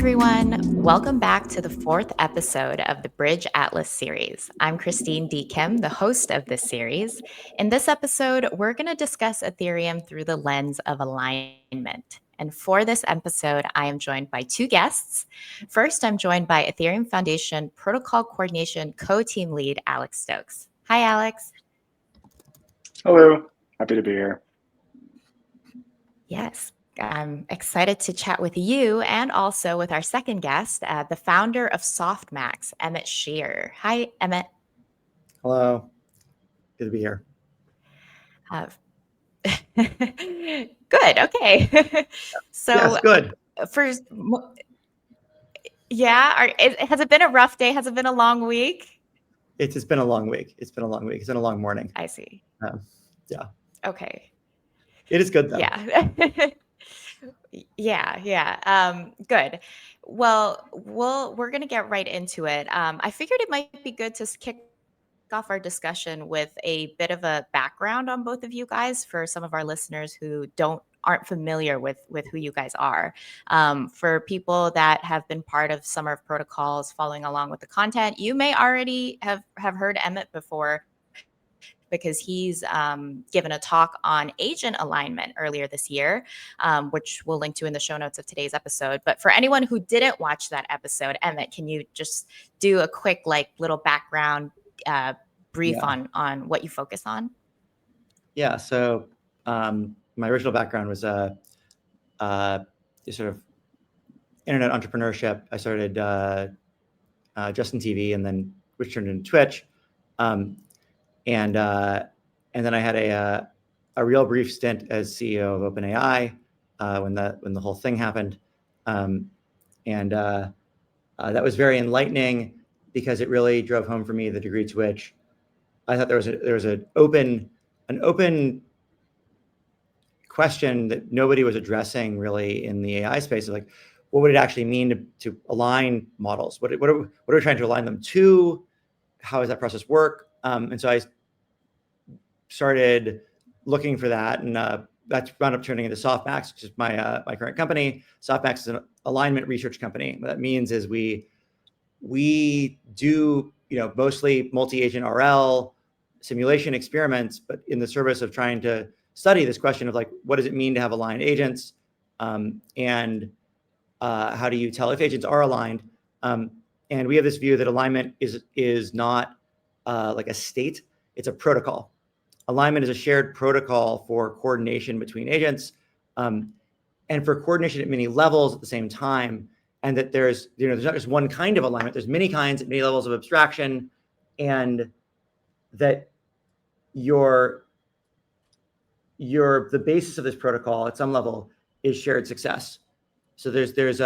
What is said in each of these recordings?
everyone. Welcome back to the fourth episode of the Bridge Atlas series. I'm Christine D. Kim, the host of this series. In this episode, we're going to discuss Ethereum through the lens of alignment. And for this episode, I am joined by two guests. First, I'm joined by Ethereum Foundation Protocol Coordination Co-Team Lead, Alex Stokes. Hi, Alex. Hello. Happy to be here. Yes. I'm excited to chat with you and also with our second guest, the founder of Softmax, Emmett Shear. Hi, Emmett. Hello. Good to be here. Good. Okay. So yes, good. First, has it been a rough day? Has it been a long week? It's been a long week. It's been a long week. It's been a long morning. I see. Yeah. Okay. It is good though. Yeah. Yeah. Good. Well, we're going to get right into it. I figured it might be good to kick off our discussion with a bit of a background on both of you guys for some of our listeners who aren't familiar with who you guys are. For people that have been part of Summer of Protocols, following along with the content, you may already have heard Emmett before, because he's given a talk on agent alignment earlier this year, which we'll link to in the show notes of today's episode. But for anyone who didn't watch that episode, Emmett, can you just do a quick little background brief on what you focus on? Yeah. So my original background was sort of internet entrepreneurship. I started Justin TV and then which turned into Twitch. And then I had a real brief stint as CEO of OpenAI when the whole thing happened, and that was very enlightening because it really drove home for me the degree to which I thought there was an open question that nobody was addressing really in the AI space. Like, what would it actually mean to align models? What are we trying to align them to? How does that process work? And so I started looking for that, and that's wound up turning into Softmax, which is my current company. Softmax is an alignment research company. What that means is we do mostly multi-agent RL simulation experiments, but in the service of trying to study this question of what does it mean to have aligned agents, and how do you tell if agents are aligned? And we have this view that alignment is not like a state; it's a protocol. Alignment is a shared protocol for coordination between agents, and for coordination at many levels at the same time. And that there's not just one kind of alignment. There's many kinds at many levels of abstraction, and that the basis of this protocol at some level is shared success. So there's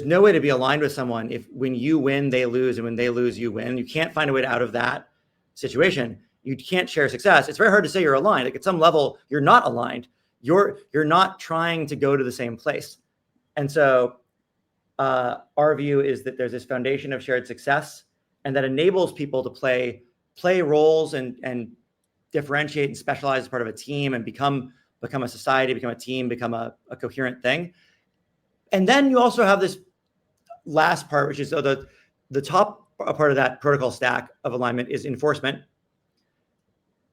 no way to be aligned with someone if when you win, they lose, and when they lose, you win. You can't find a way out of that situation. You can't share success. It's very hard to say you're aligned. At some level, you're not aligned. You're not trying to go to the same place. And so our view is that there's this foundation of shared success, and that enables people to play roles and differentiate and specialize as part of a team and become a society, become a team, become a coherent thing. And then you also have this last part, which is the top part of that protocol stack of alignment is enforcement.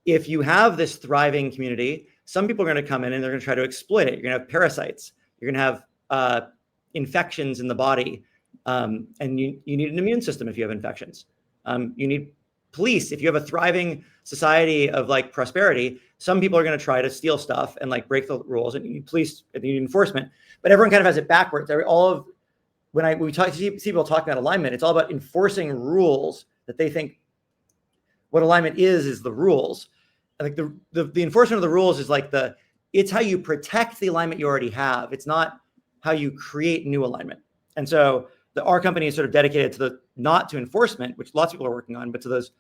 If you have this thriving community, some people are going to come in and they're going to try to exploit it. You're going to have parasites. You're going to have infections in the body. And you need an immune system if you have infections. You need police. If you have a thriving society of prosperity, some people are going to try to steal stuff and break the rules, and you need police and you need enforcement. But everyone kind of has it backwards. When we see people talking about alignment, it's all about enforcing rules that they think what alignment is the rules. And the enforcement of the rules is it's how you protect the alignment you already have. It's not how you create new alignment. And so our company is sort of dedicated to not to enforcement, which lots of people are working on, but to those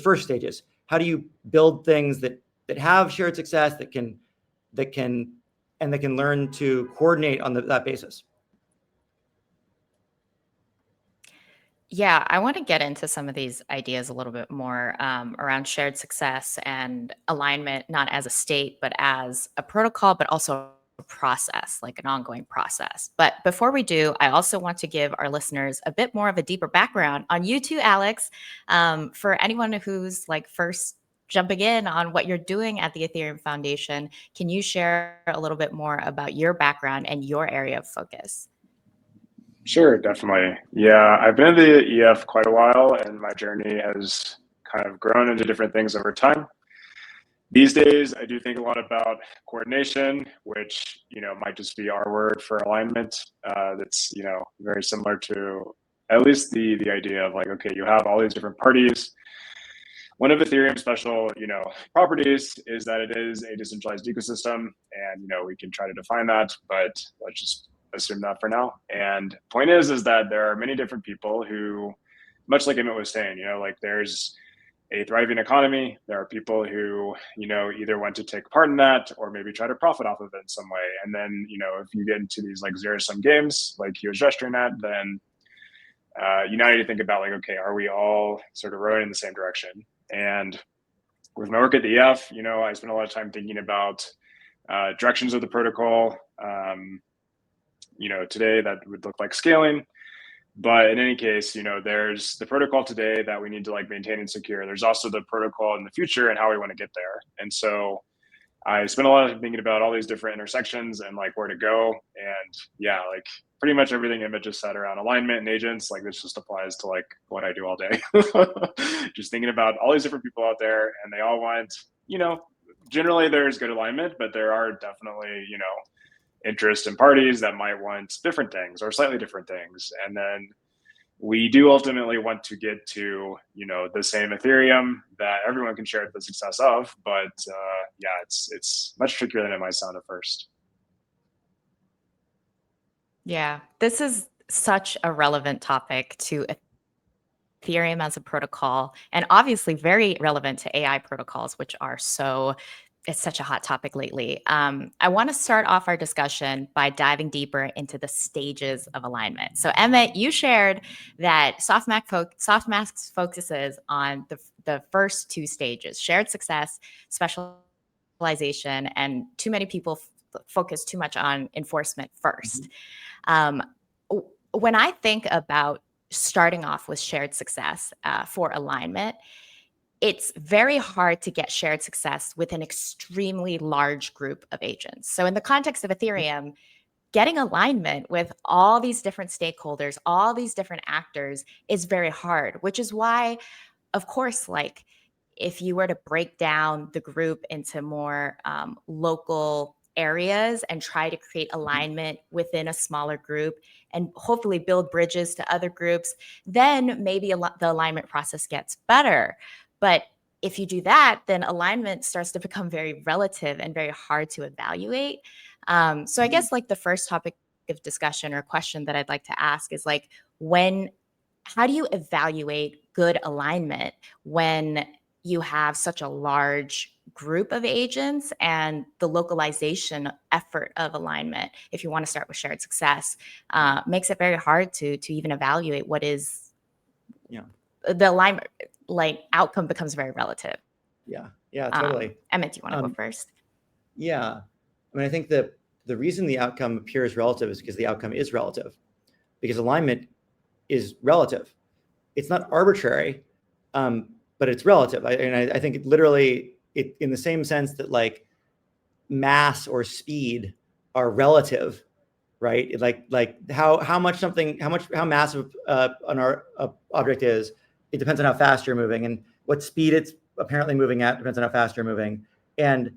first stages. How do you build things that have shared success, that can learn to coordinate on that basis? Yeah, I want to get into some of these ideas a little bit more around shared success and alignment, not as a state, but as a protocol, but also process, like an ongoing process. But before we do, I also want to give our listeners a bit more of a deeper background on you too, Alex. For anyone who's like first jumping in on what you're doing at the Ethereum Foundation, can you share a little bit more about your background and your area of focus? Sure, definitely. Yeah, I've been in the EF quite a while, and my journey has kind of grown into different things over time. These days, I do think a lot about coordination, which might just be our word for alignment. That's very similar to at least the idea of like, okay, you have all these different parties. One of Ethereum's special properties is that it is a decentralized ecosystem, and we can try to define that, but let's just assume that for now. And point is that there are many different people who, much like Emmett was saying, like there's a thriving economy. There are people who, either want to take part in that or maybe try to profit off of it in some way. And then, if you get into these like zero sum games, like he was gesturing at, then you now need to think about like, okay, are we all sort of rowing in the same direction? And with my work at the EF, I spent a lot of time thinking about directions of the protocol. Today that would look like scaling. But in any case, there's the protocol today that we need to like maintain and secure. There's also the protocol in the future and how we want to get there. And so I spent a lot of time thinking about all these different intersections and like where to go. And yeah, like pretty much everything Emmett just said around alignment and agents, like this just applies to like what I do all day. Just thinking about all these different people out there, and they all want, generally there's good alignment, but there are definitely, interest in parties that might want different things or slightly different things. And then we do ultimately want to get to, the same Ethereum that everyone can share the success of. But yeah, it's much trickier than it might sound at first. Yeah, this is such a relevant topic to Ethereum as a protocol, and obviously very relevant to AI protocols, which are it's such a hot topic lately. I want to start off our discussion by diving deeper into the stages of alignment. So, Emmett, you shared that Softmax focuses on the first two stages: shared success, specialization, and too many people focus too much on enforcement first. When I think about starting off with shared success for alignment, it's very hard to get shared success with an extremely large group of agents. So in the context of Ethereum, getting alignment with all these different stakeholders, all these different actors is very hard, which is why, of course, like if you were to break down the group into more local areas and try to create alignment within a smaller group and hopefully build bridges to other groups, then maybe the alignment process gets better. But if you do that, then alignment starts to become very relative and very hard to evaluate. So I guess like the first topic of discussion or question that I'd like to ask is like, how do you evaluate good alignment when you have such a large group of agents and the localization effort of alignment, if you want to start with shared success, makes it very hard to even evaluate what is the alignment, like outcome becomes very relative. Yeah, totally. Emmett, do you want to go first? Yeah. I mean, I think that the reason the outcome appears relative is because the outcome is relative, because alignment is relative. It's not arbitrary, but it's relative. I think it literally, in the same sense that like mass or speed are relative, right? Like how massive an object is, it depends on how fast you're moving, and what speed it's apparently moving at depends on how fast you're moving. And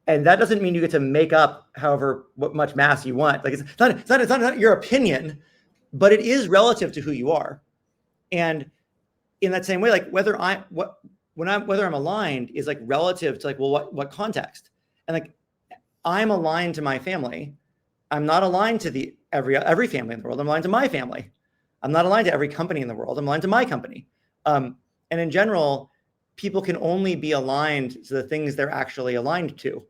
that doesn't mean you get to make up what much mass you want. Like it's not your opinion, but it is relative to who you are. And in that same way, like whether I'm aligned is like relative to like, well, what context? And like I'm aligned to my family. I'm not aligned to every family in the world. I'm aligned to my family. I'm not aligned to every company in the world. I'm aligned to my company. And in general, people can only be aligned to the things they're actually aligned to.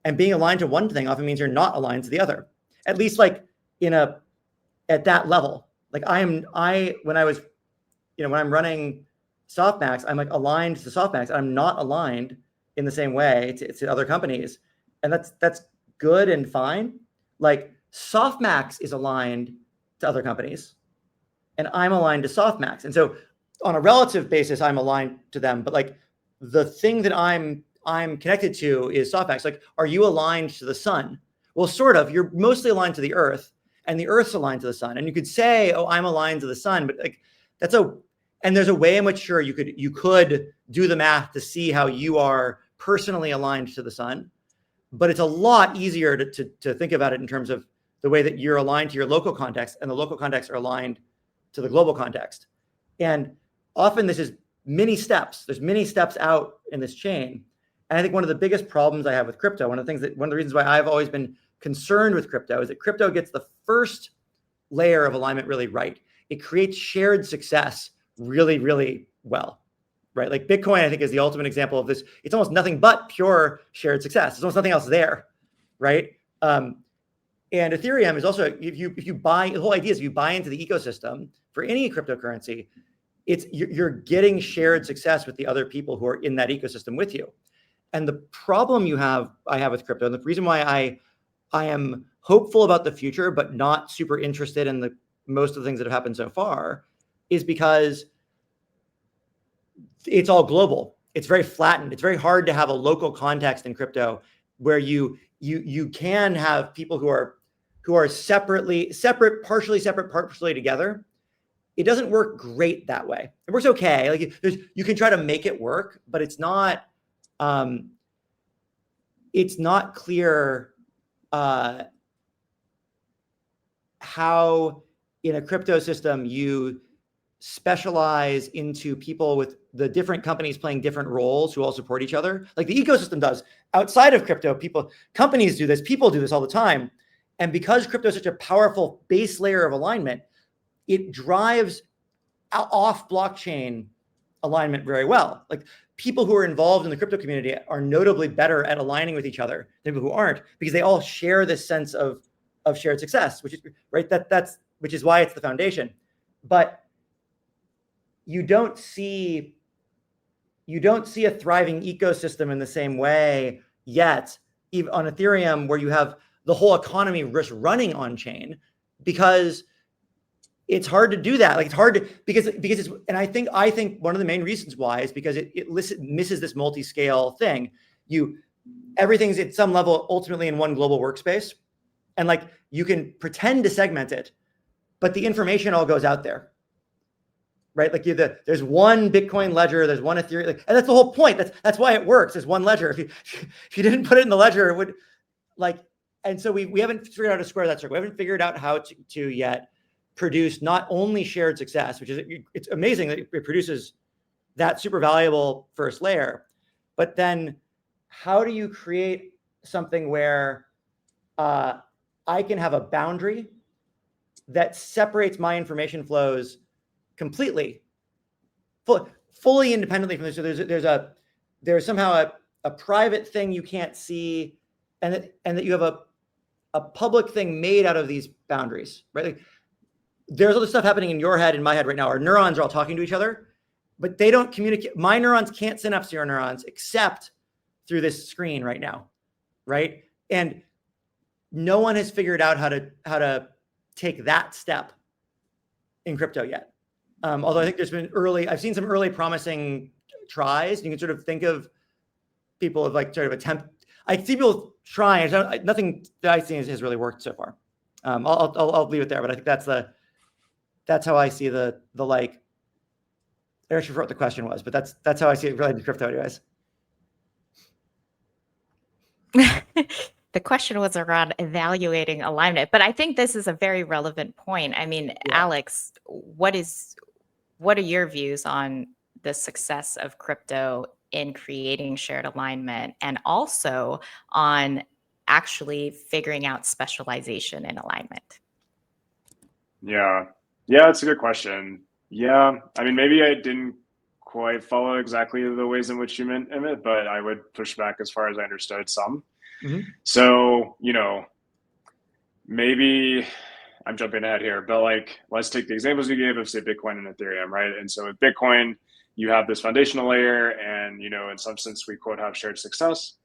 And being aligned to one thing often means you're not aligned to the other, at least like at that level. Like when I'm running Softmax, I'm like aligned to Softmax. I'm not aligned in the same way to other companies. and that's good and fine. Like Softmax is aligned to other companies, and I'm aligned to Softmax, and so on a relative basis, I'm aligned to them. But like the thing that I'm connected to is Softmax. Like, are you aligned to the sun? Well, sort of. You're mostly aligned to the Earth, and the Earth's aligned to the sun. And you could say, oh, I'm aligned to the sun, but like and there's a way in which sure you could do the math to see how you are personally aligned to the sun, but it's a lot easier to think about it in terms of the way that you're aligned to your local context, and the local contexts are aligned to the global context. And often this is many steps. There's many steps out in this chain. And I think one of the biggest problems I have with crypto, one of the reasons why I've always been concerned with crypto, is that crypto gets the first layer of alignment really right. It creates shared success really, really well, right? Like Bitcoin, I think, is the ultimate example of this. It's almost nothing but pure shared success. There's almost nothing else there, right? And Ethereum is also, if you buy, the whole idea is if you buy into the ecosystem for any cryptocurrency, you're getting shared success with the other people who are in that ecosystem with you. And the problem I have with crypto, and the reason why I am hopeful about the future, but not super interested in most of the things that have happened so far, is because it's all global. It's very flattened. It's very hard to have a local context in crypto where you can have people who are separate, partially together. It doesn't work great that way. It works okay. Like you can try to make it work, but it's not clear how in a crypto system you specialize into people with the different companies playing different roles who all support each other. Like the ecosystem does. Outside of crypto, companies do this, people do this all the time. And because crypto is such a powerful base layer of alignment, it drives off blockchain alignment very well. Like people who are involved in the crypto community are notably better at aligning with each other than people who aren't, because they all share this sense of shared success, which is right. Which is why it's the foundation. But you don't see a thriving ecosystem in the same way yet, even on Ethereum, where you have the whole economy just running on chain, because it's hard to do that. Like it's hard to, because it's, and I think one of the main reasons why is because it misses this multi-scale thing. Everything's at some level ultimately in one global workspace, and like you can pretend to segment it, but the information all goes out there, right? Like there's one Bitcoin ledger, there's one Ethereum, and that's the whole point. That's why it works. There's one ledger. If you didn't put it in the ledger, it would and so we haven't figured out how to square that circle. We haven't figured out how to yet produce not only shared success, which is, it's amazing that it produces that super valuable first layer, but then how do you create something where I can have a boundary that separates my information flows completely, fully independently from this? So there's somehow a private thing you can't see, and that you have a public thing made out of these boundaries, right? Like, there's all this stuff happening in your head, in my head right now. Our neurons are all talking to each other, but they don't communicate. My neurons can't synapse to your neurons except through this screen right now, right? And no one has figured out how to take that step in crypto yet. Although I think I've seen some early promising tries. You can sort of think of people of like sort of attempt. I see people trying. Nothing that I've seen has really worked so far. I'll leave it there, but I think that's how I see the like. I actually forgot what the question was, but that's how I see it related to crypto, anyways. The question was around evaluating alignment, but I think this is a very relevant point. I mean, yeah. Alex, what are your views on the success of crypto in creating shared alignment, and also on actually figuring out specialization in alignment? Yeah, it's a good question. Yeah, I mean, maybe I didn't quite follow exactly the ways in which you meant, Emmett, but I would push back as far as I understood some. Mm-hmm. So, maybe I'm jumping ahead here, but like, let's take the examples you gave of, say, Bitcoin and Ethereum, right? And so with Bitcoin, you have this foundational layer, and, in some sense, we quote have shared success.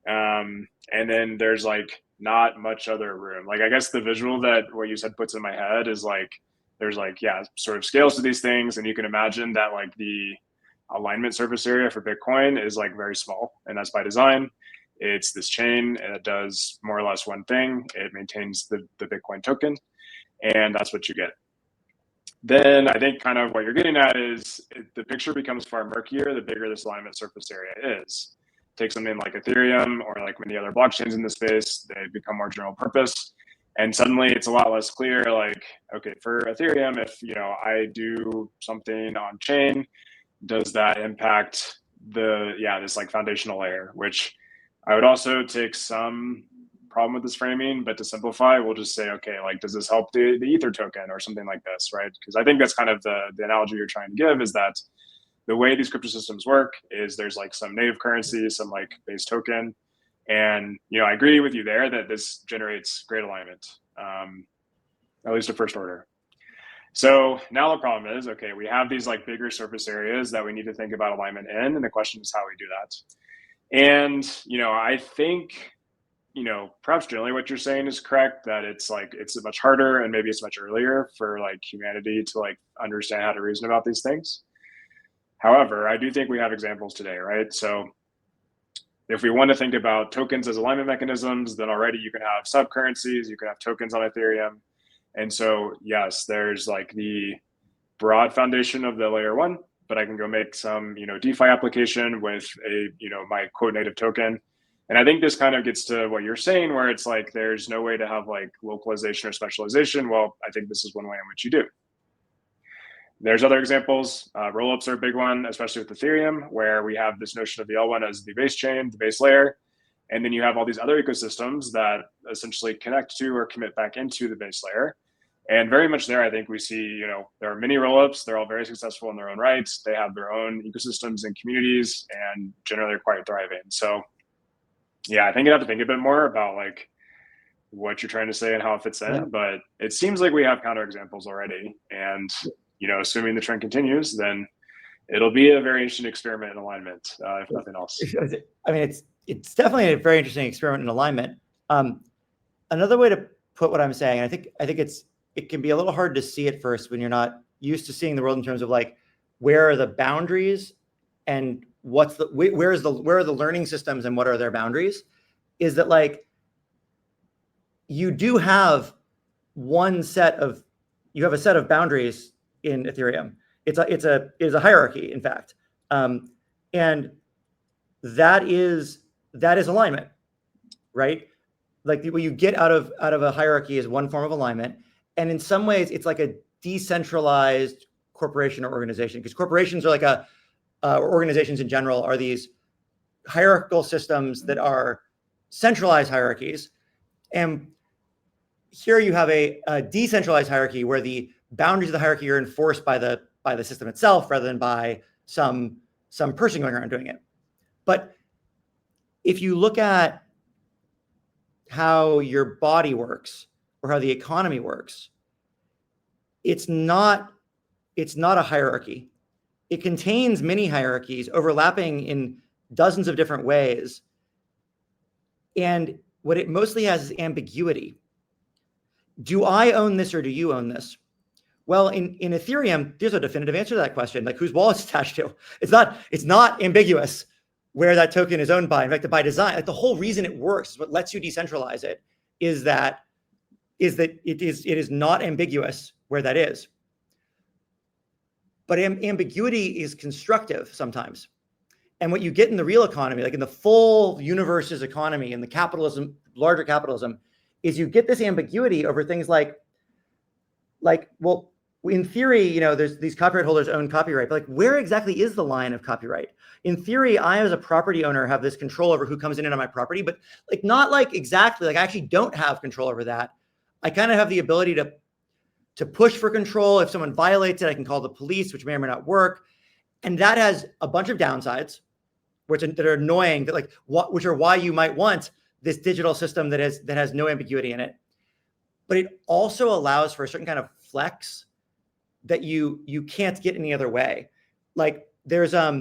And then there's like not much other room. Like, I guess the visual that what you said puts in my head is like, there's like, yeah, sort of scales to these things. And you can imagine that like the alignment surface area for Bitcoin is like very small, and that's by design. It's this chain, and it does more or less one thing. It maintains the Bitcoin token, and that's what you get. Then I think kind of what you're getting at is the picture becomes far murkier the bigger this alignment surface area is. Take something like Ethereum or like many other blockchains in the space, they become more general purpose. And suddenly it's a lot less clear, like, okay, for Ethereum, if I do something on chain, does that impact this like foundational layer, which I would also take some problem with this framing, but to simplify, we'll just say, okay, like, does this help the Ether token or something like this, right? Because I think that's kind of the analogy you're trying to give, is that the way these crypto systems work is there's like some native currency, some like base token. And, I agree with you there that this generates great alignment, at least at first order. So now the problem is, okay, we have these like bigger surface areas that we need to think about alignment in. And the question is how we do that. And, I think, perhaps generally what you're saying is correct, that it's much harder and maybe it's much earlier for like humanity to like understand how to reason about these things. However, I do think we have examples today, right? So if we want to think about tokens as alignment mechanisms, then already you can have subcurrencies, you can have tokens on Ethereum. And so, yes, there's like the broad foundation of the layer one, but I can go make some, DeFi application with a, my quote native token. And I think this kind of gets to what you're saying, where it's like, there's no way to have like localization or specialization. Well, I think this is one way in which you do. There's other examples. Rollups are a big one, especially with Ethereum, where we have this notion of the L1 as the base chain, the base layer. And then you have all these other ecosystems that essentially connect to or commit back into the base layer. And very much there, I think we see, there are many rollups. They're all very successful in their own rights. They have their own ecosystems and communities, and generally are quite thriving. So yeah, I think you have to think a bit more about like what you're trying to say and how it fits in. Yeah. But it seems like we have counterexamples already. And, assuming the trend continues, then it'll be a very interesting experiment in alignment, if nothing else. I mean, it's definitely a very interesting experiment in alignment. Another way to put what I'm saying, I think it can be a little hard to see at first when you're not used to seeing the world in terms of like, where are the boundaries and where are the learning systems and what are their boundaries, is that like, you do have a set of boundaries in Ethereum. It is a hierarchy, in fact. And that is alignment, right? Like what you get out of a hierarchy is one form of alignment. And in some ways it's like a decentralized corporation or organization, because corporations are like or organizations in general are these hierarchical systems that are centralized hierarchies. And here you have a decentralized hierarchy where the boundaries of the hierarchy are enforced by the system itself rather than by some person going around doing it. But if you look at how your body works or how the economy works, it's not a hierarchy. It contains many hierarchies overlapping in dozens of different ways. And what it mostly has is ambiguity. Do I own this or do you own this? Well, in Ethereum, there's a definitive answer to that question, like whose wallet it's attached to. It's not ambiguous where that token is owned by. In fact, by design, like the whole reason it works, what lets you decentralize it, is that it is not ambiguous where that is. But ambiguity is constructive sometimes. And what you get in the real economy, like in the full universe's economy, in the capitalism, larger capitalism, is you get this ambiguity over things like, well, in theory, there's these copyright holders own copyright, but like, where exactly is the line of copyright? In theory, I, as a property owner, have this control over who comes in and on my property, but like, not like exactly, like I actually don't have control over that. I kind of have the ability to push for control. If someone violates it, I can call the police, which may or may not work. And that has a bunch of downsides, that are annoying, which are why you might want this digital system that has no ambiguity in it. But it also allows for a certain kind of flex that you can't get any other way. Like there's I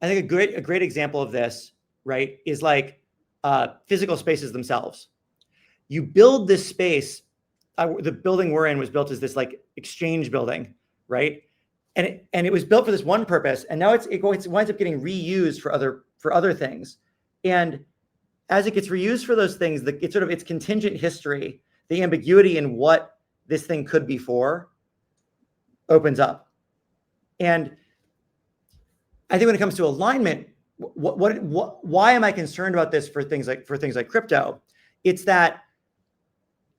think a great example of this, right, is like physical spaces themselves. You build this space. The building we're in was built as this like exchange building, right? And it was built for this one purpose, and now it winds up getting reused for other things. And as it gets reused for those things, its contingent history, the ambiguity in what this thing could be for, opens up. And I think when it comes to alignment, why am I concerned about this for things like crypto? It's that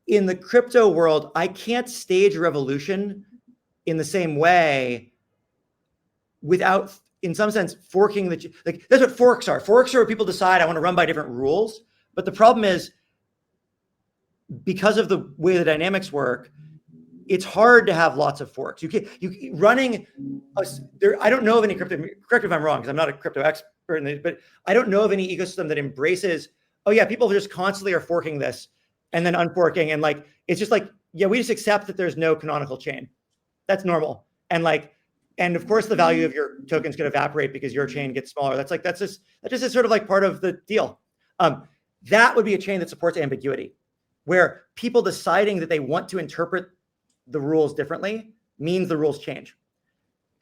in the crypto world, I can't stage a revolution in the same way without, in some sense, forking like that's what forks are. Forks are where people decide I want to run by different rules. But the problem is, because of the way the dynamics work, it's hard to have lots of forks. I don't know of any crypto, correct me if I'm wrong, because I'm not a crypto expert, but I don't know of any ecosystem that embraces, oh yeah, people just constantly are forking this and then unforking. And like, it's just like, yeah, we just accept that there's no canonical chain. That's normal. And like, and of course the value of your tokens could evaporate because your chain gets smaller. That's just sort of like part of the deal. That would be a chain that supports ambiguity, where people deciding that they want to interpret the rules differently means the rules change.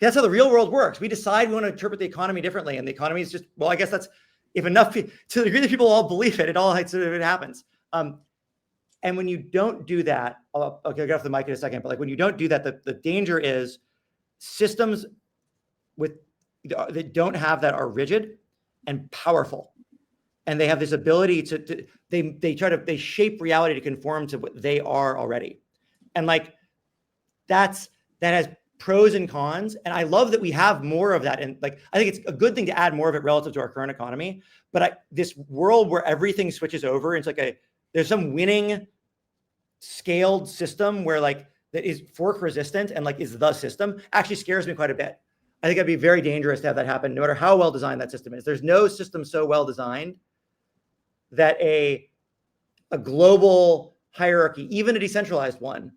That's how the real world works. We decide we want to interpret the economy differently, and the economy is just, well, I guess that's, if enough, to the degree that people all believe it, it happens. And when you don't do that, I'll get off the mic in a second, but like when you don't do that, the danger is systems that don't have that are rigid and powerful. And they have this ability they shape reality to conform to what they are already. And like, that has pros and cons. And I love that we have more of that. And like, I think it's a good thing to add more of it relative to our current economy. But this world where everything switches over, it's like there's some winning scaled system where like that is fork resistant and like is the system, actually scares me quite a bit. I think it'd be very dangerous to have that happen, no matter how well designed that system is. There's no system so well designed that a global hierarchy, even a decentralized one,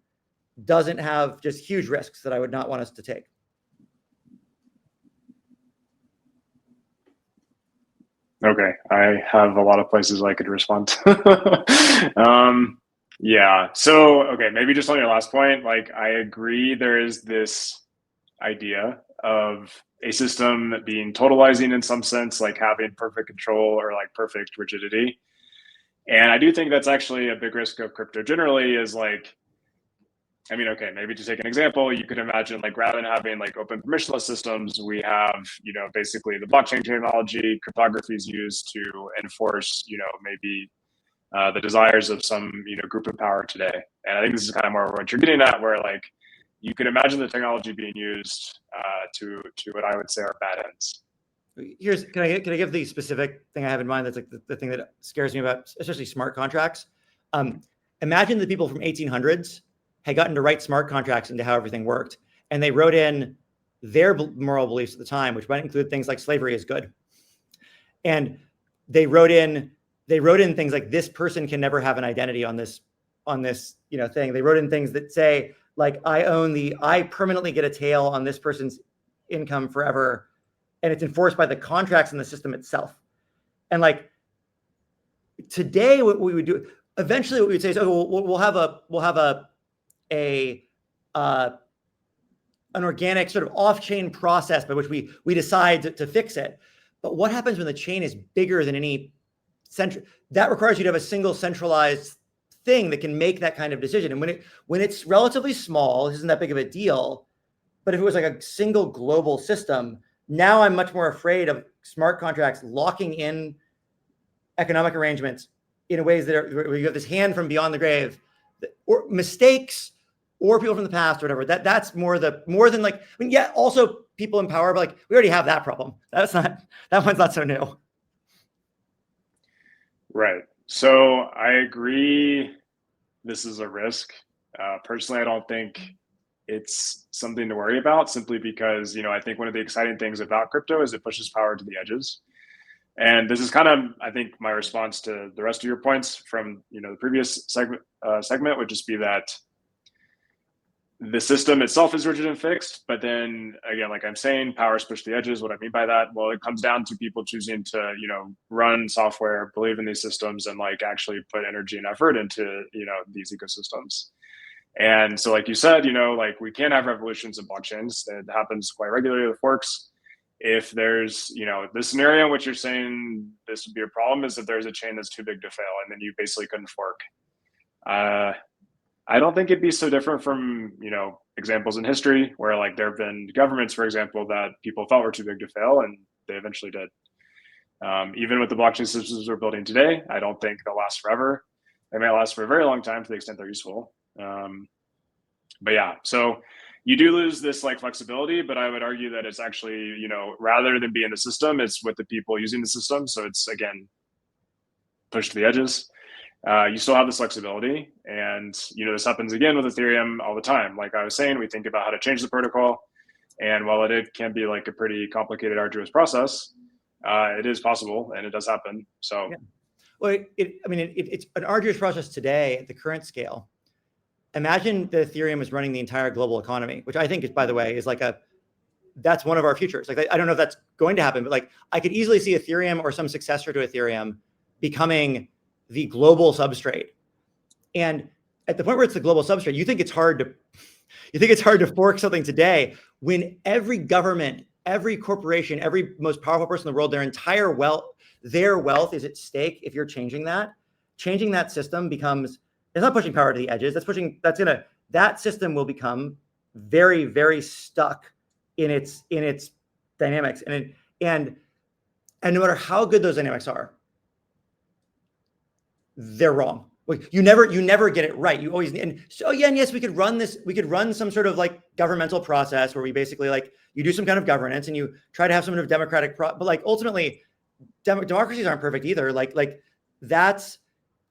doesn't have just huge risks that I would not want us to take. Okay, I have a lot of places I could respond. Yeah, so, okay, maybe just on your last point, like I agree there is this idea of a system being totalizing in some sense, like having perfect control or like perfect rigidity. And I do think that's actually a big risk of crypto generally is like, I mean, okay, maybe to take an example, you could imagine like rather than having like open permissionless systems, we have, basically the blockchain technology, cryptography is used to enforce, maybe the desires of some, group of power today. And I think this is kind of more what you're getting at, where like you could imagine the technology being used to what I would say are bad ends. Can I give the specific thing I have in mind? That's like the thing that scares me about, especially smart contracts. Imagine the people from 1800s had gotten to write smart contracts into how everything worked, and they wrote in their moral beliefs at the time, which might include things like slavery is good. And they wrote in things like this person can never have an identity on this thing. They wrote in things that say like I permanently get a tail on this person's income forever, and it's enforced by the contracts in the system itself. And like today, what we would do eventually, what we would say is, oh, we'll have an organic sort of off-chain process by which we decide to fix it. But what happens when the chain is bigger than any central? That requires you to have a single centralized thing that can make that kind of decision. And when it's relatively small, this isn't that big of a deal. But if it was like a single global system, now I'm much more afraid of smart contracts locking in economic arrangements in ways where you have this hand from beyond the grave, or mistakes, or people from the past, or whatever. That's more than like, I mean, yeah, also people in power, but like we already have that problem. That one's not so new. Right. So I agree. This is a risk. Personally, I don't think it's something to worry about, simply because, I think one of the exciting things about crypto is it pushes power to the edges. And this is kind of, I think, my response to the rest of your points from, the previous segment would just be that the system itself is rigid and fixed, but then again, like I'm saying, power is pushed to the edges. What I mean by that, well, it comes down to people choosing to, run software, believe in these systems, and like actually put energy and effort into, these ecosystems. And so, like you said, like we can have revolutions in blockchains. That happens quite regularly with forks. If there's, the scenario in which you're saying this would be a problem is if there's a chain that's too big to fail, and then you basically couldn't fork. I don't think it'd be so different from, examples in history where like there have been governments, for example, that people thought were too big to fail, and they eventually did. Even with the blockchain systems we're building today, I don't think they'll last forever. They might last for a very long time to the extent they're useful. But yeah, so you do lose this like flexibility, but I would argue that it's actually, rather than being the system, it's with the people using the system. So it's, again, pushed to the edges. You still have this flexibility, and this happens again with Ethereum all the time. Like I was saying, we think about how to change the protocol, and while it can be like a pretty complicated, arduous process, it is possible, and it does happen. So, yeah. Well, it's an arduous process today at the current scale. Imagine that Ethereum is running the entire global economy, which I think is, by the way, is that's one of our futures. Like, I don't know if that's going to happen, but like I could easily see Ethereum or some successor to Ethereum becoming the global substrate. And at the point where it's the global substrate, you think it's hard to fork something today when every government, every corporation, every most powerful person in the world, their wealth is at stake. If you're changing that system becomes, it's not pushing power to the edges. That system will become very, very stuck in its dynamics. And no matter how good those dynamics are, they're wrong. You never get it right. You always, and so yeah, and yes, we could run some sort of like governmental process where we basically like you do some kind of governance and you try to have some sort of democratic but like ultimately democracies aren't perfect either. Like that's,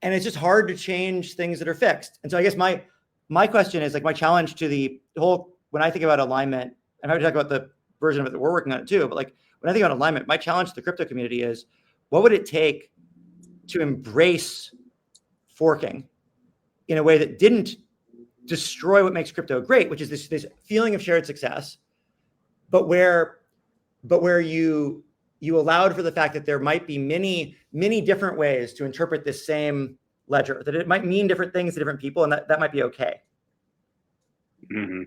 and it's just hard to change things that are fixed. And so I guess my question is like my challenge to the whole, when I think about alignment, I'm happy to talk about the version of it that we're working on it too, but like when I think about alignment, my challenge to the crypto community is what would it take to embrace forking in a way that didn't destroy what makes crypto great, which is this feeling of shared success, but where you allowed for the fact that there might be many different ways to interpret this same ledger, that it might mean different things to different people, and that might be okay. Mm-hmm.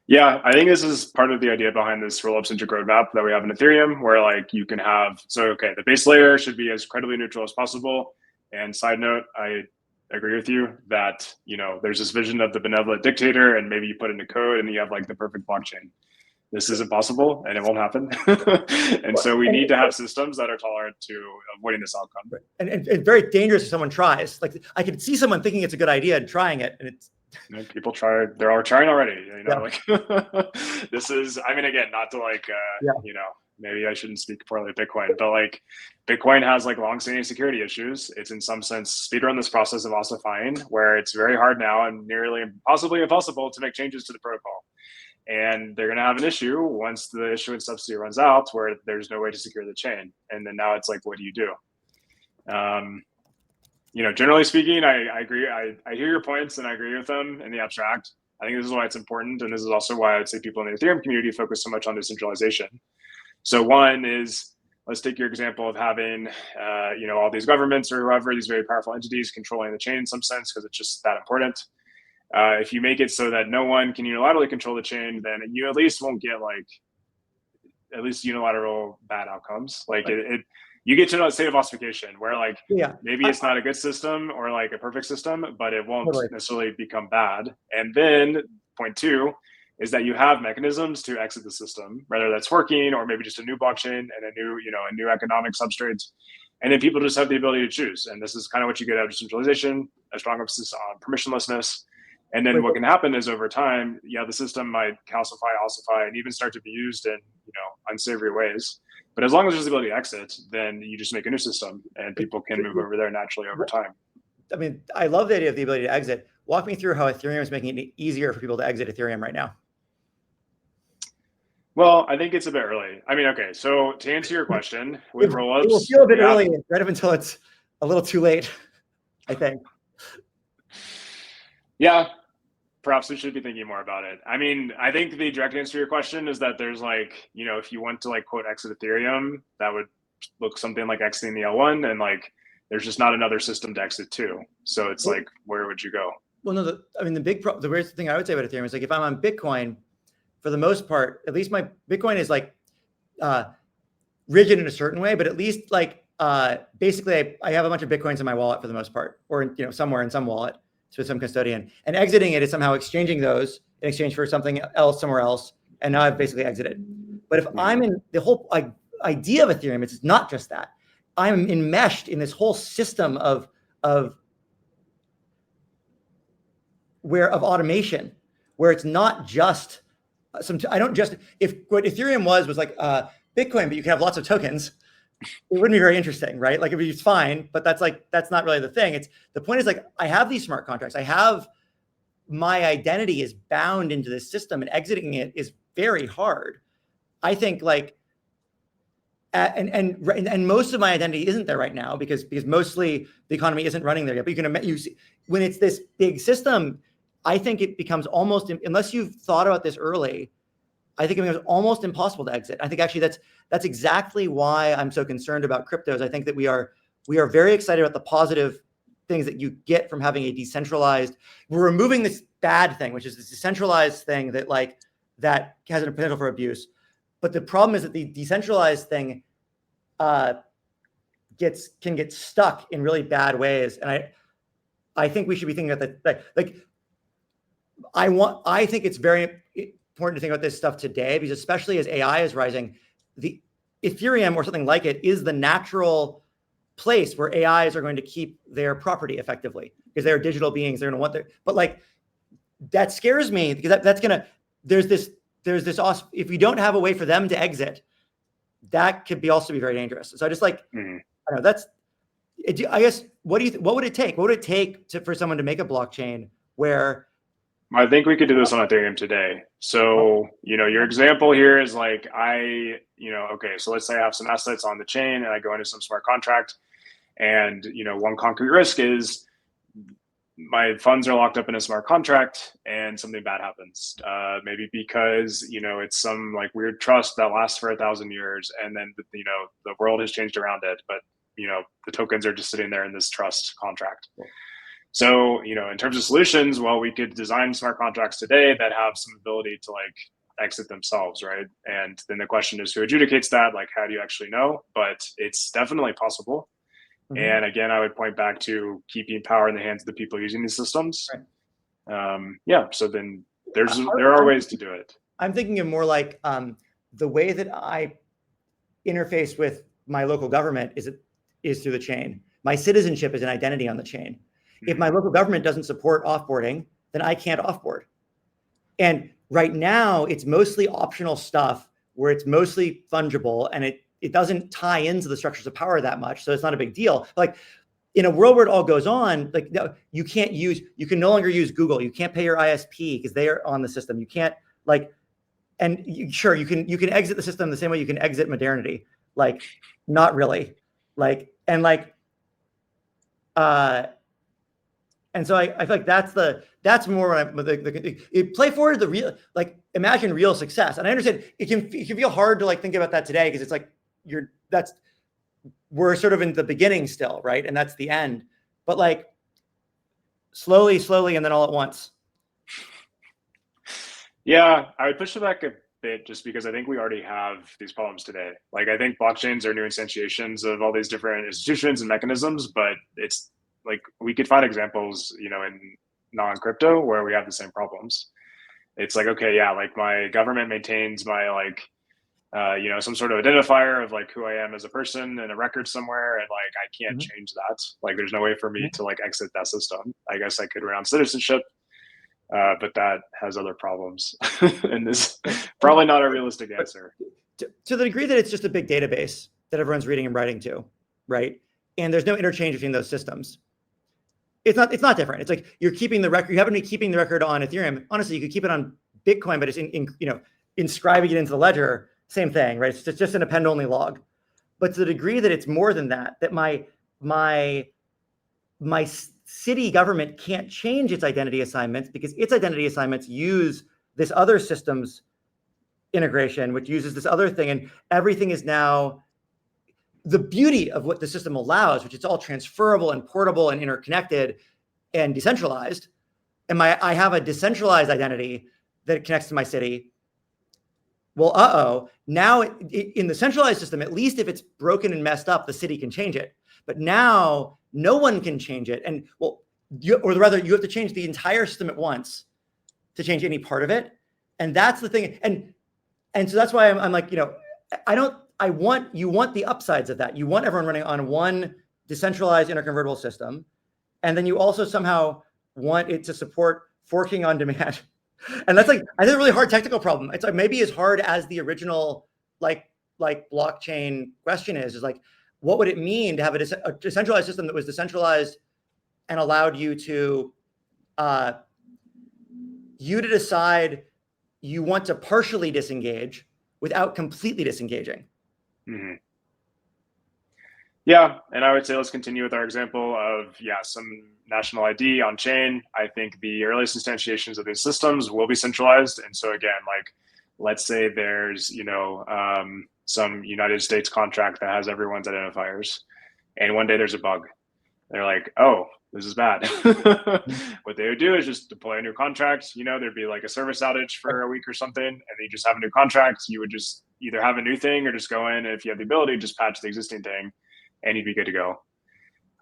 Yeah, I think this is part of the idea behind this rollup-centric roadmap that we have in Ethereum, where like you can have, the base layer should be as credibly neutral as possible. And side note, I agree with you that, there's this vision of the benevolent dictator, and maybe you put into code and you have like the perfect blockchain. This isn't possible, and it won't happen. And so we need to have systems that are tolerant to avoiding this outcome. And very dangerous if someone tries. Like I could see someone thinking it's a good idea and trying it, and it's, people try, they're all trying already, yeah. Like this is, again, not to like, maybe I shouldn't speak poorly of Bitcoin, but like Bitcoin has like long-standing security issues. It's in some sense speedrun this process of ossifying, where it's very hard now and nearly possibly impossible to make changes to the protocol. And they're going to have an issue once the issuance subsidy runs out, where there's no way to secure the chain. And then now it's like, what do you do? Generally speaking, I agree. I hear your points and I agree with them in the abstract. I think this is why it's important. And this is also why I would say people in the Ethereum community focus so much on decentralization. So one is, let's take your example of having, all these governments or whoever, these very powerful entities controlling the chain in some sense, because it's just that important. If you make it so that no one can unilaterally control the chain, then you at least won't get like, at least unilateral bad outcomes. Like you get to a state of ossification where like, maybe it's not a good system or like a perfect system, but it won't necessarily become bad. And then point two is that you have mechanisms to exit the system, whether that's forking or maybe just a new blockchain and a new economic substrate. And then people just have the ability to choose. And this is kind of what you get out of decentralization, a strong emphasis on permissionlessness. And then what can happen is over time, the system might calcify, ossify, and even start to be used in, unsavory ways. But as long as there's the ability to exit, then you just make a new system and people can move over there naturally over time. I mean, I love the idea of the ability to exit. Walk me through how Ethereum is making it easier for people to exit Ethereum right now. Well, I think it's a bit early. Okay, so to answer your question, with rollups, it will feel a bit early, right up until it's a little too late, I think. Yeah. perhaps we should be thinking more about it. I mean, I think the direct answer to your question is that there's like, if you want to like quote exit Ethereum, that would look something like exiting the L1, and like there's just not another system to exit to. So it's like, where would you go? Well, no, the weirdest thing I would say about Ethereum is like if I'm on Bitcoin, for the most part, at least my Bitcoin is like rigid in a certain way, but at least like basically I have a bunch of Bitcoins in my wallet for the most part, or somewhere in some wallet with some custodian, and exiting it is somehow exchanging those in exchange for something else somewhere else, and now I've basically exited. But if I'm in the whole idea of Ethereum, it's not just that. I'm enmeshed in this whole system of automation, where it's not just I don't just, if what Ethereum was like Bitcoin, but you can have lots of tokens, it wouldn't be very interesting, right? Like it's fine, but that's not really the thing. The point is like, I have these smart contracts. I have my identity is bound into this system, and exiting it is very hard. I think like, and most of my identity isn't there right now because mostly the economy isn't running there yet. But you see, when it's this big system, I think it becomes almost, unless you've thought about this early, I think it becomes almost impossible to exit. I think actually that's exactly why I'm so concerned about cryptos. I think that we are very excited about the positive things that you get from having a decentralized. We're removing this bad thing, which is this decentralized thing that has a potential for abuse. But the problem is that the decentralized thing can get stuck in really bad ways, and I think we should be thinking about that. I think it's very important to think about this stuff today, because especially as AI is rising, the Ethereum or something like it is the natural place where AIs are going to keep their property effectively, because they're digital beings. They're going to want their, but like that scares me, because that's gonna, there's this if we don't have a way for them to exit, that could also be very dangerous. So I just like, I don't know, I guess, what would it take? What would it take for someone to make a blockchain where? I think we could do this on Ethereum today. So, your example here is like, okay, so let's say I have some assets on the chain and I go into some smart contract, and, one concrete risk is my funds are locked up in a smart contract and something bad happens. Maybe because, it's some like weird trust that lasts for 1,000 years, and then, the world has changed around it, but, the tokens are just sitting there in this trust contract. So, in terms of solutions, well, we could design smart contracts today that have some ability to like exit themselves, right? And then the question is, who adjudicates that? Like, how do you actually know? But it's definitely possible. Mm-hmm. And again, I would point back to keeping power in the hands of the people using these systems. Right. So then there are ways to do it. I'm thinking of more like the way that I interface with my local government is through the chain. My citizenship is an identity on the chain. If my local government doesn't support offboarding, then I can't offboard. And right now, it's mostly optional stuff where it's mostly fungible, and it doesn't tie into the structures of power that much, so it's not a big deal. Like in a world where it all goes on, like you can no longer use Google. You can't pay your ISP because they are on the system. You can't sure you can exit the system the same way you can exit modernity. Like not really. And so I feel like that's more play forward to the real, like imagine real success. And I understand it can feel hard to like think about that today, because it's like we're sort of in the beginning still, right? And that's the end. But like slowly, and then all at once. Yeah, I would push it back a bit, just because I think we already have these problems today. Like I think blockchains are new instantiations of all these different institutions and mechanisms, but it's like we could find examples, in non-crypto where we have the same problems. It's like, okay, yeah, like my government maintains my like, some sort of identifier of like who I am as a person in a record somewhere, and like I can't change that. Like there's no way for me to like exit that system. I guess I could around citizenship, but that has other problems, and this probably not a realistic answer. To the degree that it's just a big database that everyone's reading and writing to, right? And there's no interchange between those systems. It's not different. It's like you're keeping the record. You happen to be keeping the record on Ethereum. Honestly, you could keep it on Bitcoin, but it's inscribing it into the ledger. Same thing, right? It's just an append-only log. But to the degree that it's more than that, that my city government can't change its identity assignments because its identity assignments use this other system's integration, which uses this other thing. And everything is now the beauty of what the system allows, which it's all transferable and portable and interconnected and decentralized. And I have a decentralized identity that connects to my city. Well, now in the centralized system, at least if it's broken and messed up, the city can change it. But now no one can change it. And you have to change the entire system at once to change any part of it. And that's the thing. And so that's why I'm like, you want the upsides of that. You want everyone running on one decentralized interconvertible system. And then you also somehow want it to support forking on demand. And that's like, I think a really hard technical problem. It's like maybe as hard as the original like blockchain question is like, what would it mean to have a decentralized system that was decentralized and allowed you to decide you want to partially disengage without completely disengaging? Mm-hmm. Yeah, and I would say let's continue with our example of some national ID on chain. I think the earliest instantiations of these systems will be centralized, and so again, like let's say there's some United States contract that has everyone's identifiers, and one day there's a bug. They're like, oh, this is bad. What they would do is just deploy a new contract. There'd be like a service outage for a week or something, and then you just have a new contract. You would just either have a new thing or just go in, and if you have the ability, just patch the existing thing, and you'd be good to go.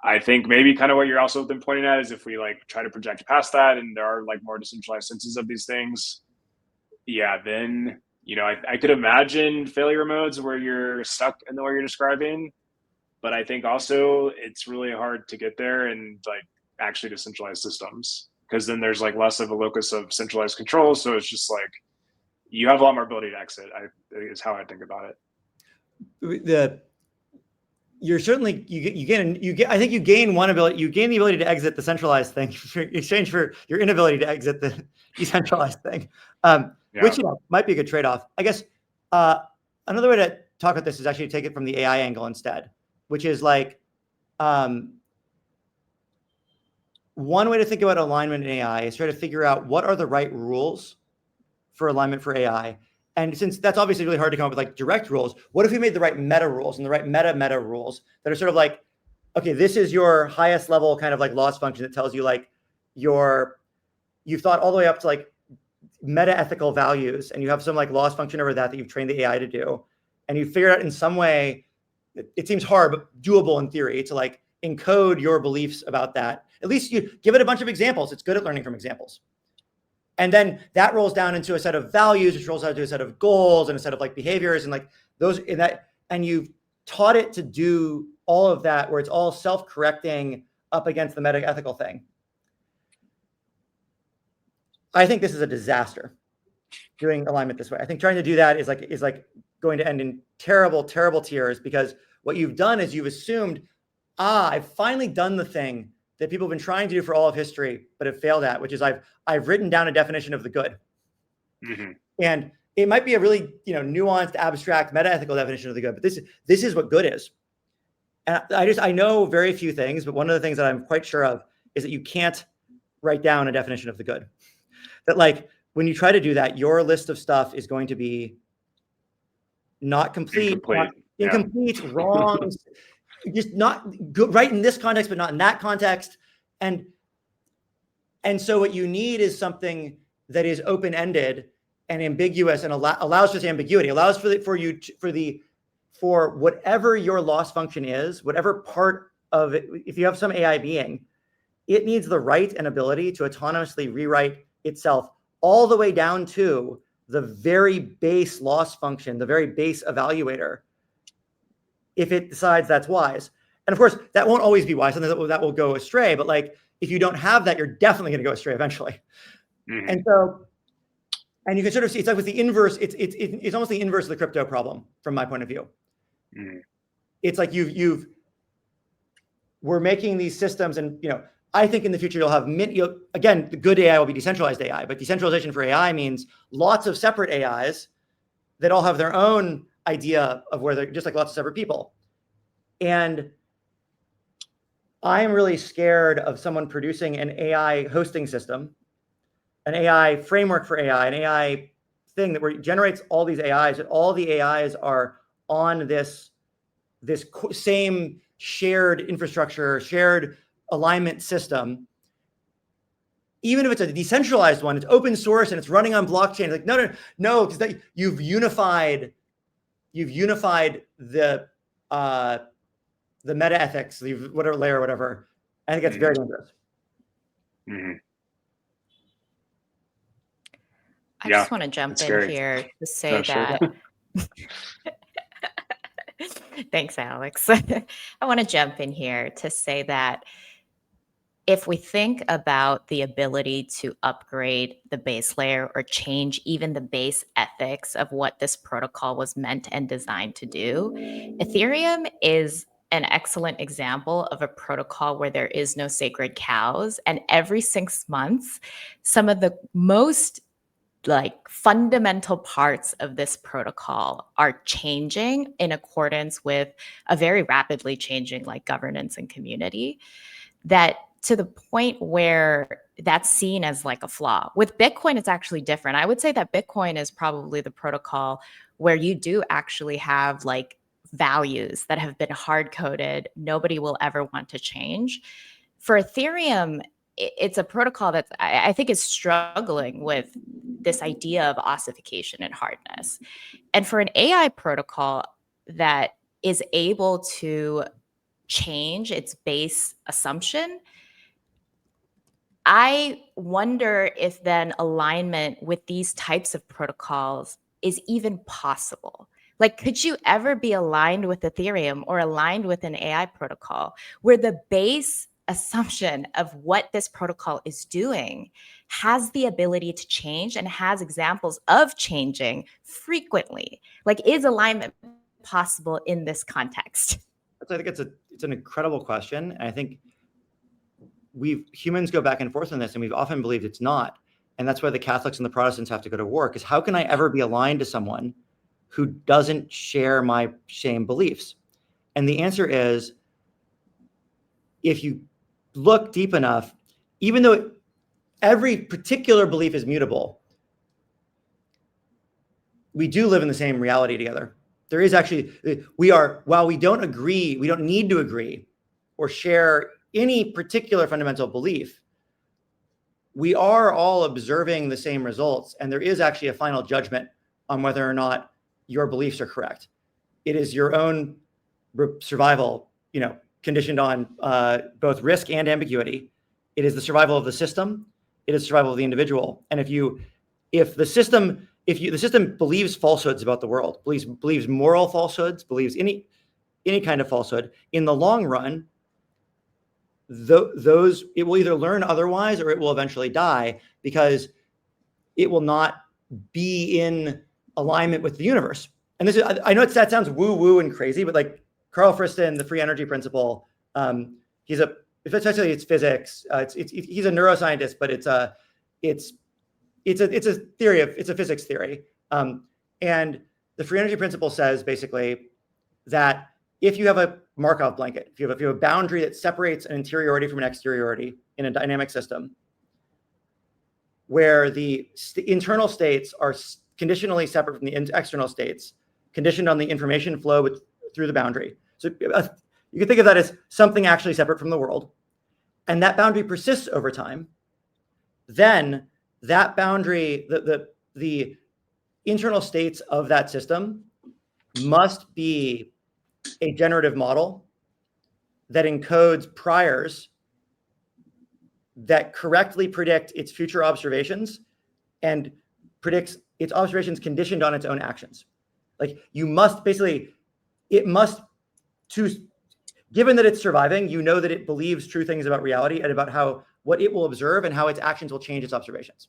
I think maybe kind of what you're also been pointing at is if we like try to project past that, and there are like more decentralized instances of these things, then I could imagine failure modes where you're stuck in the way you're describing. But I think also it's really hard to get there in like actually decentralized systems, because then there's like less of a locus of centralized control. So it's just like you have a lot more ability to exit, is how I think about it. You're certainly I think you gain one ability. You gain the ability to exit the centralized thing in exchange for your inability to exit the decentralized thing, which might be a good trade-off. I guess another way to talk about this is actually to take it from the AI angle instead, which is like one way to think about alignment in AI is try to figure out what are the right rules for alignment for AI. And since that's obviously really hard to come up with like direct rules, what if we made the right meta rules and the right meta rules that are sort of like, okay, this is your highest level kind of like loss function that tells you like you've thought all the way up to like meta ethical values, and you have some like loss function over that you've trained the AI to do. And you figure out in some way, it seems hard, but doable in theory, to like encode your beliefs about that. At least you give it a bunch of examples. It's good at learning from examples. And then that rolls down into a set of values, which rolls out to a set of goals and a set of like behaviors and like those in that. And you've taught it to do all of that where it's all self-correcting up against the meta ethical thing. I think this is a disaster, doing alignment this way. I think trying to do that is like going to end in terrible, terrible tears, because what you've done is you've assumed, I've finally done the thing that people have been trying to do for all of history, but have failed at, which is I've written down a definition of the good. Mm-hmm. And it might be a really nuanced, abstract, meta-ethical definition of the good, but this is what good is. And I know very few things, but one of the things that I'm quite sure of is that you can't write down a definition of the good. That like when you try to do that, your list of stuff is going to be not complete, incomplete, wrong. Just not good, right in this context, but not in that context. And so what you need is something that is open-ended and ambiguous and allows for this ambiguity, allows for whatever your loss function is, whatever part of it, if you have some AI being, it needs the right and ability to autonomously rewrite itself all the way down to the very base loss function, the very base evaluator, if it decides that's wise. And of course, that won't always be wise, something that will go astray. But like, if you don't have that, you're definitely going to go astray eventually. Mm-hmm. And you can sort of see, it's like with the inverse, it's almost the inverse of the crypto problem from my point of view. Mm-hmm. It's like we're making these systems, and I think in the future you'll have again, the good AI will be decentralized AI, but decentralization for AI means lots of separate AIs that all have their own idea of where they're just like lots of separate people. And I am really scared of someone producing an AI hosting system, an AI framework for AI, an AI thing that generates all these AIs, and all the AIs are on this same shared infrastructure, shared alignment system. Even if it's a decentralized one, it's open source and it's running on blockchain. Like, no, because you've unified the meta ethics, whatever layer, whatever. I think that's very dangerous. Mm-hmm. I just want to jump in here to say that. Thanks, Alex. I want to jump in here to say that if we think about the ability to upgrade the base layer or change even the base ethics of what this protocol was meant and designed to do, Ethereum is an excellent example of a protocol where there is no sacred cows. And every 6 months, some of the most fundamental parts of this protocol are changing in accordance with a very rapidly changing governance and community, that to the point where that's seen as a flaw. With Bitcoin, it's actually different. I would say that Bitcoin is probably the protocol where you do actually have values that have been hard coded. Nobody will ever want to change. For Ethereum, it's a protocol that I think is struggling with this idea of ossification and hardness. And for an AI protocol that is able to change its base assumption, I wonder if then alignment with these types of protocols is even possible. Could you ever be aligned with Ethereum or aligned with an AI protocol where the base assumption of what this protocol is doing has the ability to change and has examples of changing frequently? Is alignment possible in this context? I think it's an incredible question. And I think humans go back and forth on this, and we've often believed it's not. And that's why the Catholics and the Protestants have to go to war, because how can I ever be aligned to someone who doesn't share my same beliefs? And the answer is, if you look deep enough, even though every particular belief is mutable, we do live in the same reality together. There is actually, while we don't agree, we don't need to agree or share any particular fundamental belief, we are all observing the same results. And there is actually a final judgment on whether or not your beliefs are correct. It is your own survival, conditioned on both risk and ambiguity. It is the survival of the system. It is survival of the individual. And if the system believes falsehoods about the world, believes moral falsehoods, believes any kind of falsehood, in the long run, those it will either learn otherwise or it will eventually die, because it will not be in alignment with the universe. And this is, I know that sounds woo and crazy, but Carl Friston, the free energy principle, essentially it's physics. He's a neuroscientist, but it's a physics theory. And the free energy principle says basically that if you have a Markov blanket, if you have a boundary that separates an interiority from an exteriority in a dynamic system, where the internal states are conditionally separate from the external states, conditioned on the information flow through the boundary. So you can think of that as something actually separate from the world. And that boundary persists over time. Then that boundary, the internal states of that system must be a generative model that encodes priors that correctly predict its future observations and predicts its observations conditioned on its own actions. Given that it's surviving, that it believes true things about reality and about what it will observe and how its actions will change its observations.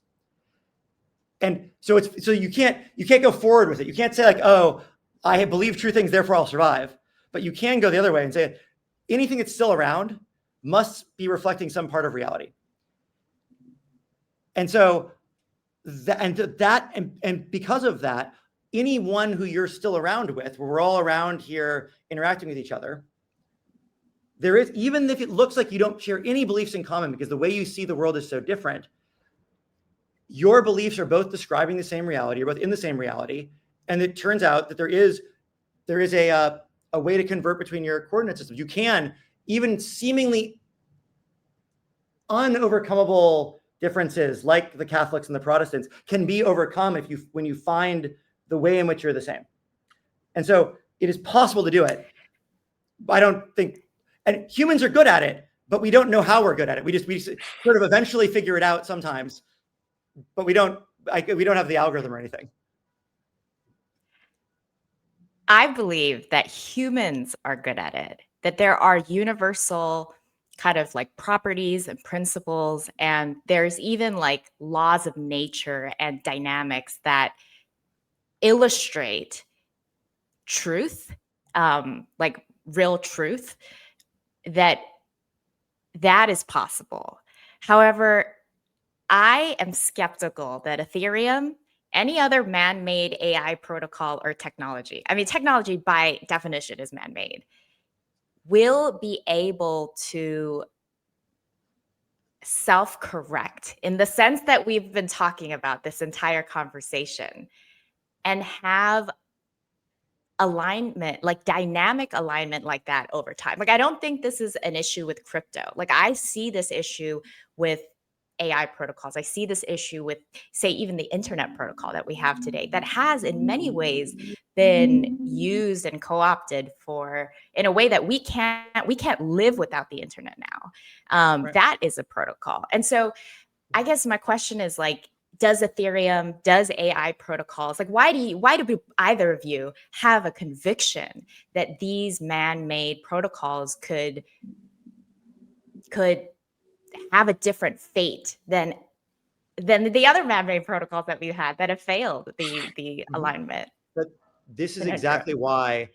And so you can't go forward with it. You can't say oh, I believe true things, therefore I'll survive. But you can go the other way and say anything that's still around must be reflecting some part of reality. And so and because of that, anyone who you're still around with, where we're all around here interacting with each other, there is, even if it looks like you don't share any beliefs in common because the way you see the world is so different, your beliefs are both describing the same reality, you're both in the same reality. And it turns out that there is a way to convert between your coordinate systems. You can, even seemingly unovercomable differences like the Catholics and the Protestants can be overcome when you find the way in which you're the same. And so it is possible to do it. I don't think, and humans are good at it, but we don't know how we're good at it. We sort of eventually figure it out sometimes, but we don't have the algorithm or anything. I believe that humans are good at it, that there are universal kind of like properties and principles, and there's even like laws of nature and dynamics that illustrate truth, like real truth, that is possible. However, I am skeptical that Ethereum, any other man-made AI protocol or technology, I mean, technology by definition is man-made, will be able to self-correct in the sense that we've been talking about this entire conversation, and have alignment, like dynamic alignment like that over time. Like, I don't think this is an issue with crypto. Like, I see this issue with AI protocols. I see this issue with, say, even the internet protocol that we have today that has in many ways been used and co-opted in a way that we can't live without the internet now. Right. That is a protocol. And so I guess my question is, like, does Ethereum, does AI protocols, like, why do either of you have a conviction that these man-made protocols could have a different fate than the other man-made protocols that we've had that have failed the alignment? But this is exactly why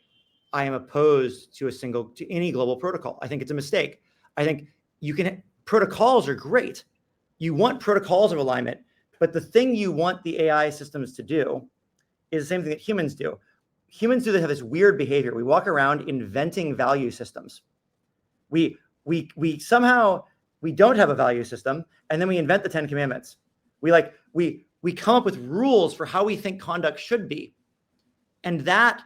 I am opposed to any global protocol. I think it's a mistake. I think protocols are great. You want protocols of alignment, but the thing you want the AI systems to do is the same thing that humans do. Humans have this weird behavior. We walk around inventing value systems. We somehow don't have a value system, and then we invent the 10 Commandments. We come up with rules for how we think conduct should be, and that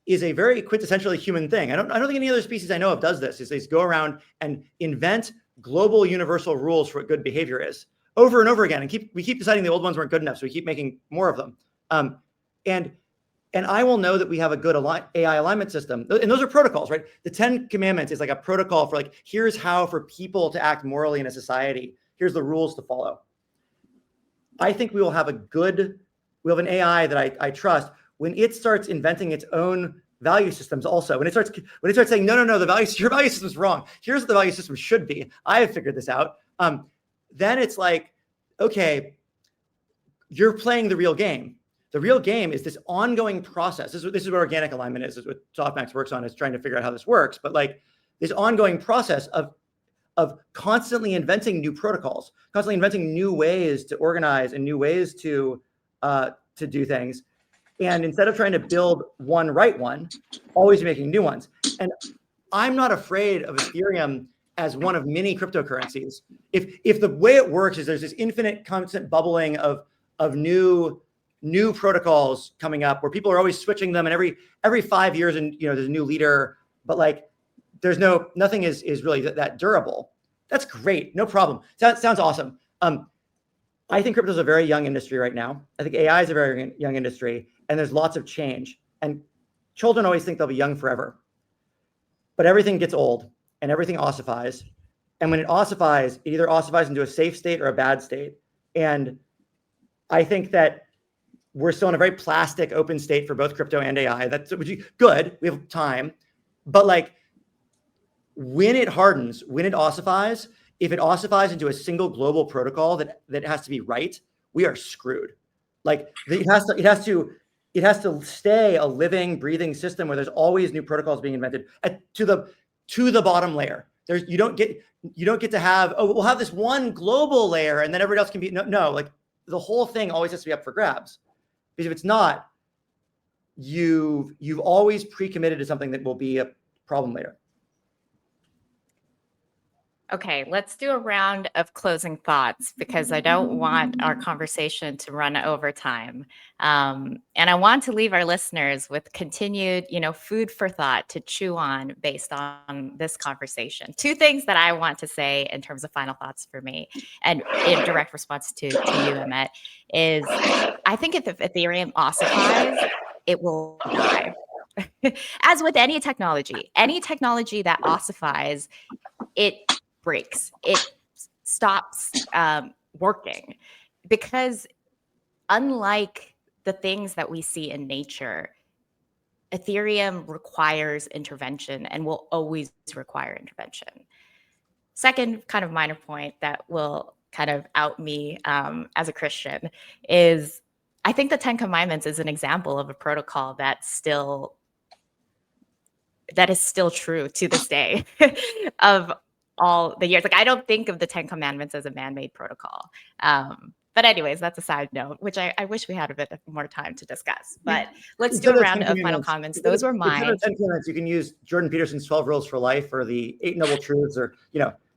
is a very quintessentially human thing. I don't think any other species I know of does this. Is they go around and invent global universal rules for what good behavior is over and over again, and we keep deciding the old ones weren't good enough, so we keep making more of them. And I will know that we have a good AI alignment system. And those are protocols, right? The 10 Commandments is like a protocol for, like, here's how for people to act morally in a society. Here's the rules to follow. I think we have an AI that I trust when it starts inventing its own value systems also. When it starts saying, no, your value system is wrong. Here's what the value system should be. I have figured this out. Then it's like, okay, you're playing the real game. The real game is this ongoing process. This is what organic alignment is. This is what Softmax works on, is trying to figure out how this works. But like this ongoing process of constantly inventing new protocols, constantly inventing new ways to organize and new ways to do things. And instead of trying to build one right one, always making new ones. And I'm not afraid of Ethereum as one of many cryptocurrencies. If the way it works is there's this infinite constant bubbling of new protocols coming up where people are always switching them, and every 5 years, and there's a new leader, but like there's nothing is really that durable. That's great, no problem. Sounds awesome. I think crypto is a very young industry right now. I think AI is a very young industry, and there's lots of change. And children always think they'll be young forever, but everything gets old and everything ossifies. And when it ossifies, it either ossifies into a safe state or a bad state. And I think that we're still in a very plastic open state for both crypto and AI. That's good. We have time. But like when it hardens, when it ossifies, if it ossifies into a single global protocol that has to be right, we are screwed. Like it has to stay a living, breathing system where there's always new protocols being invented to the bottom layer. You don't get to have, we'll have this one global layer and then everybody else can be no, like the whole thing always has to be up for grabs. Because if it's not, you've always pre-committed to something that will be a problem later. Okay, let's do a round of closing thoughts because I don't want our conversation to run over time. And I want to leave our listeners with continued, food for thought to chew on based on this conversation. Two things that I want to say in terms of final thoughts for me and in direct response to you, Emmett, is I think if Ethereum ossifies, it will die. As with any technology that ossifies, it breaks. It stops working because unlike the things that we see in nature, Ethereum requires intervention and will always require intervention. Second, kind of minor point that will kind of out me as a Christian is I think the Ten Commandments is an example of a protocol that is still true to this day of all the years. Like I don't think of the Ten Commandments as a man-made protocol. But anyways, that's a side note, which I wish we had a bit more time to discuss. But let's do a round of final comments. Those were mine. Instead of 10 commandments, you can use Jordan Peterson's 12 Rules for Life or the 8 Noble Truths, or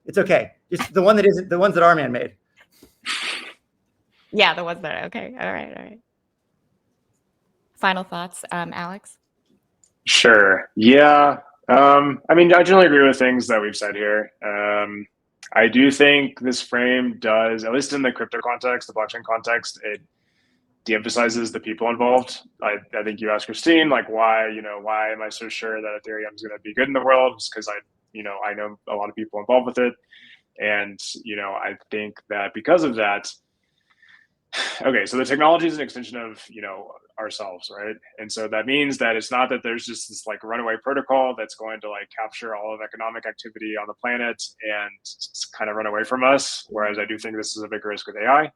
it's okay. Just the one that isn't, the ones that are man-made. Yeah, the ones that are okay. All right. Final thoughts, Alex? Sure. Yeah. I mean, I generally agree with things that we've said here. I do think this frame does, at least in the crypto context, the blockchain context, it de-emphasizes the people involved. I think you asked Christine, like, why am I so sure that Ethereum is going to be good in the world? It's because I know a lot of people involved with it. And, I think that because of that, okay, so the technology is an extension of, ourselves, right? And so that means that it's not that there's just this like runaway protocol that's going to like capture all of economic activity on the planet and kind of run away from us. Whereas I do think this is a big risk with AI.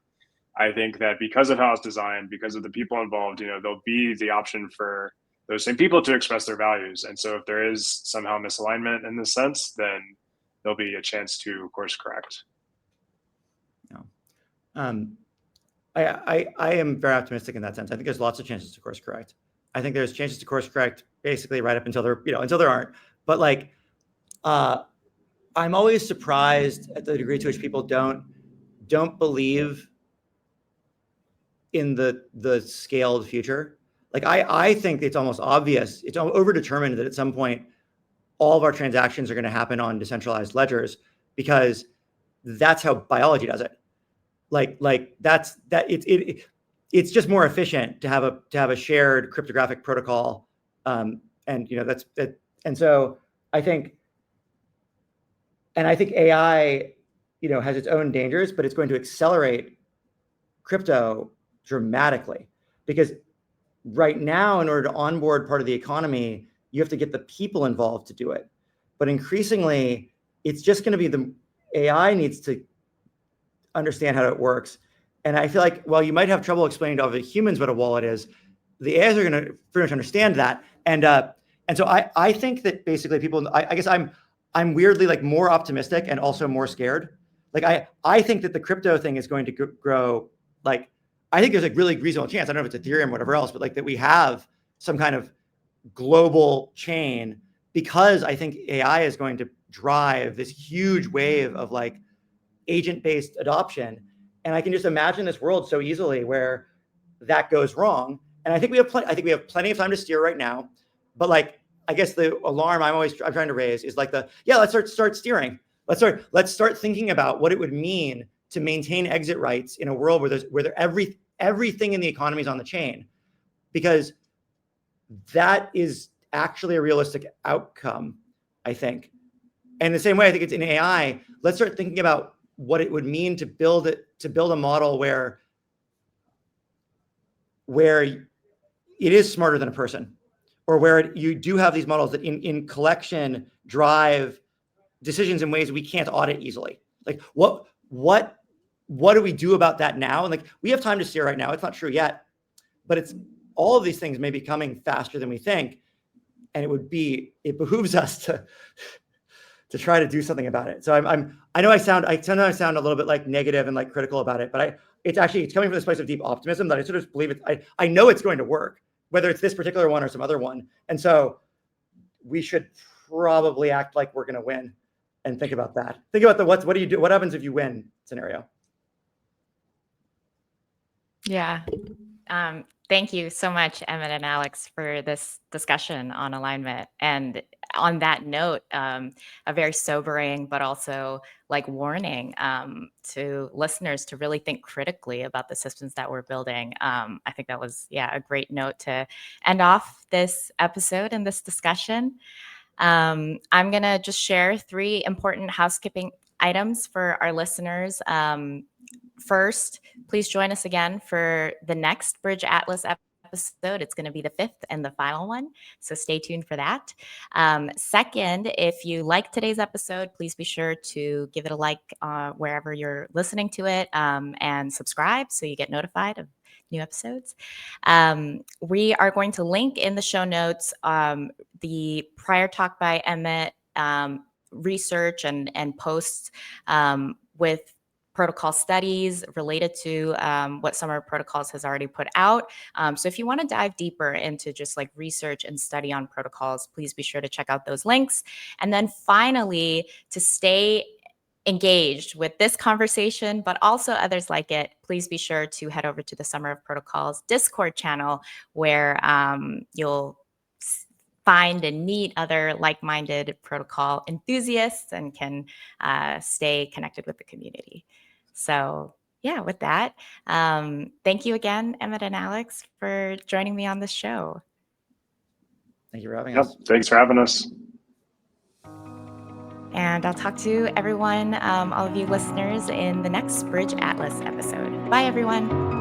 I think that because of how it's designed, because of the people involved, there'll be the option for those same people to express their values. And so if there is somehow misalignment in this sense, then there'll be a chance to course correct. No. I am very optimistic in that sense. I think there's lots of chances to course correct. I think there's chances to course correct basically right up until until there aren't. But like, I'm always surprised at the degree to which people don't believe in the scaled future. Like I think it's almost obvious, it's overdetermined that at some point all of our transactions are going to happen on decentralized ledgers because that's how biology does it. It's just more efficient to have a shared cryptographic protocol, and so I think AI has its own dangers, but it's going to accelerate crypto dramatically because right now, in order to onboard part of the economy, you have to get the people involved to do it. But increasingly, it's just going to be the AI needs to understand how it works. And I feel like while you might have trouble explaining to other humans what a wallet is, the AIs are going to pretty much understand that. And so I think that basically people, I guess I'm weirdly like more optimistic and also more scared. Like I think that the crypto thing is going to grow. Like I think there's a really reasonable chance. I don't know if it's Ethereum or whatever else, but like that we have some kind of global chain because I think AI is going to drive this huge wave of like agent-based adoption. And I can just imagine this world so easily where that goes wrong. And I think we have plenty of time to steer right now. But like, I guess the alarm I'm trying to raise is like let's start steering. Let's start thinking about what it would mean to maintain exit rights in a world where everything in the economy is on the chain, because that is actually a realistic outcome, I think. And the same way, I think it's in AI. Let's start thinking about what it would mean to build a model where it is smarter than a person, or where you do have these models that in collection drive decisions in ways we can't audit easily. Like what do we do about that now? And like we have time to steer right now. It's not true yet, but it's all of these things may be coming faster than we think, and it behooves us to try to do something about it. So I know I sometimes sound a little bit like negative and like critical about it, but it's coming from this place of deep optimism that I sort of believe I know it's going to work, whether it's this particular one or some other one. And so we should probably act like we're going to win. and think about that. Think about the what do you do? What happens if you win scenario? Yeah. Thank you so much, Emmett and Alex, for this discussion on alignment. And on that note, a very sobering, but also like warning to listeners to really think critically about the systems that we're building. I think that was, a great note to end off this episode and this discussion. I'm going to just share 3 important housekeeping items for our listeners. First, please join us again for the next Bridge Atlas episode. It's going to be the 5th and the final one, so stay tuned for that. Second, if you like today's episode, please be sure to give it a like wherever you're listening to it, and subscribe so you get notified of new episodes. We are going to link in the show notes the prior talk by Emmett, research and posts with protocol studies related to what Summer of Protocols has already put out. So if you want to dive deeper into just like research and study on protocols, please be sure to check out those links. And then finally, to stay engaged with this conversation, but also others like it, please be sure to head over to the Summer of Protocols Discord channel, where you'll find and meet other like-minded protocol enthusiasts and can stay connected with the community. So with that, thank you again, Emmett and Alex, for joining me on this show. Thank you for having us. Thanks for having us. And I'll talk to everyone, all of you listeners, in the next Bridge Atlas episode. Bye, everyone.